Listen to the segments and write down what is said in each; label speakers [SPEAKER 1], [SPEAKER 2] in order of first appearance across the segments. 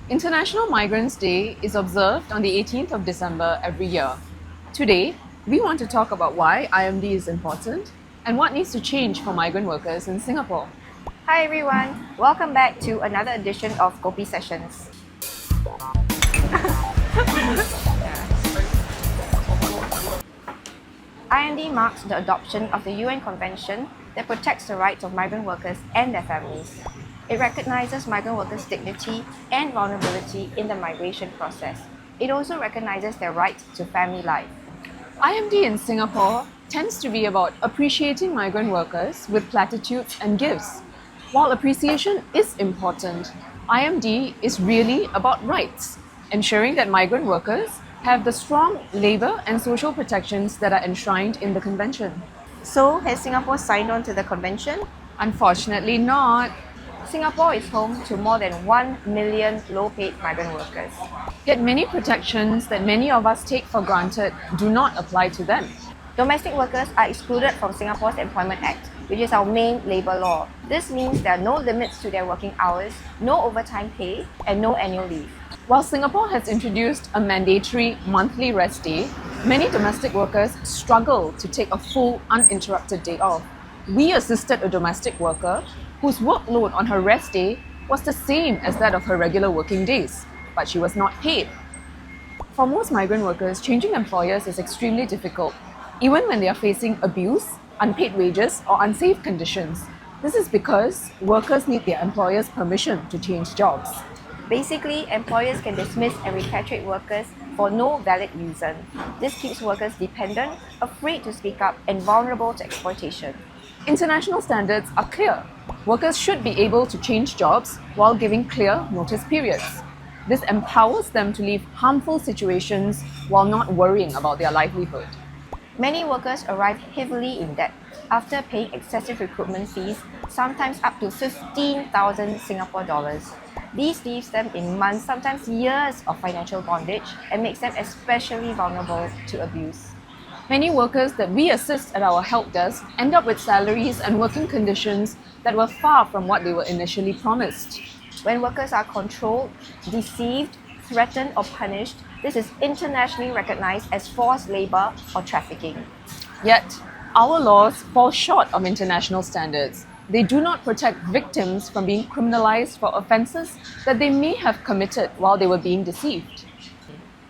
[SPEAKER 1] International Migrants Day is observed on the 18th of December every year. Today, we want to talk about why IMD is important and what needs to change for migrant workers in Singapore.
[SPEAKER 2] Hi everyone, welcome back to another edition of Kopi Sessions. IMD marks the adoption of the UN Convention that protects the rights of migrant workers and their families. It recognizes migrant workers' dignity and vulnerability in the migration process. It also recognizes their right to family life.
[SPEAKER 1] IMD in Singapore tends to be about appreciating migrant workers with platitudes and gifts. While appreciation is important, IMD is really about rights, ensuring that migrant workers have the strong labour and social protections that are enshrined in the convention.
[SPEAKER 2] So, has Singapore signed on to the convention?
[SPEAKER 1] Unfortunately not.
[SPEAKER 2] Singapore is home to more than 1 million low-paid migrant workers.
[SPEAKER 1] Yet many protections that many of us take for granted do not apply to them.
[SPEAKER 2] Domestic workers are excluded from Singapore's Employment Act, which is our main labour law. This means there are no limits to their working hours, no overtime pay, and no annual leave.
[SPEAKER 1] While Singapore has introduced a mandatory monthly rest day, many domestic workers struggle to take a full, uninterrupted day off. We assisted a domestic worker whose workload on her rest day was the same as that of her regular working days, but she was not paid. For most migrant workers, changing employers is extremely difficult, even when they are facing abuse, unpaid wages, or unsafe conditions. This is because workers need their employer's permission to change jobs.
[SPEAKER 2] Basically, employers can dismiss and repatriate workers for no valid reason. This keeps workers dependent, afraid to speak up, and vulnerable to exploitation.
[SPEAKER 1] International standards are clear. Workers should be able to change jobs while giving clear notice periods. This empowers them to leave harmful situations while not worrying about their livelihood.
[SPEAKER 2] Many workers arrive heavily in debt after paying excessive recruitment fees, sometimes up to 15,000 Singapore dollars. This leaves them in months, sometimes years of financial bondage and makes them especially vulnerable to abuse.
[SPEAKER 1] Many workers that we assist at our help desk end up with salaries and working conditions that were far from what they were initially promised.
[SPEAKER 2] When workers are controlled, deceived, threatened, or punished, this is internationally recognized as forced labor or trafficking.
[SPEAKER 1] Yet, our laws fall short of international standards. They do not protect victims from being criminalized for offenses that they may have committed while they were being deceived.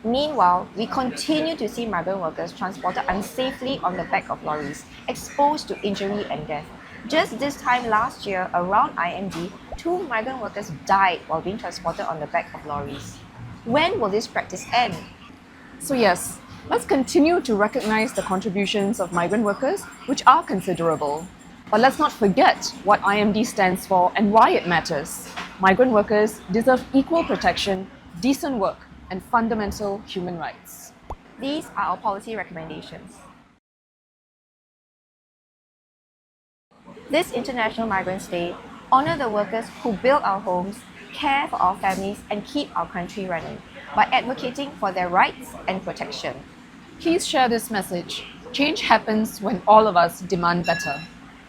[SPEAKER 2] Meanwhile, we continue to see migrant workers transported unsafely on the back of lorries, exposed to injury and death. Just this time last year, around IMD, 2 migrant workers died while being transported on the back of lorries. When will this practice end?
[SPEAKER 1] So yes, let's continue to recognize the contributions of migrant workers, which are considerable. But let's not forget what IMD stands for and why it matters. Migrant workers deserve equal protection, decent work, and fundamental human rights.
[SPEAKER 2] These are our policy recommendations. This International Migrants Day, honor the workers who build our homes, care for our families, and keep our country running by advocating for their rights and protection.
[SPEAKER 1] Please share this message. Change happens when all of us demand better.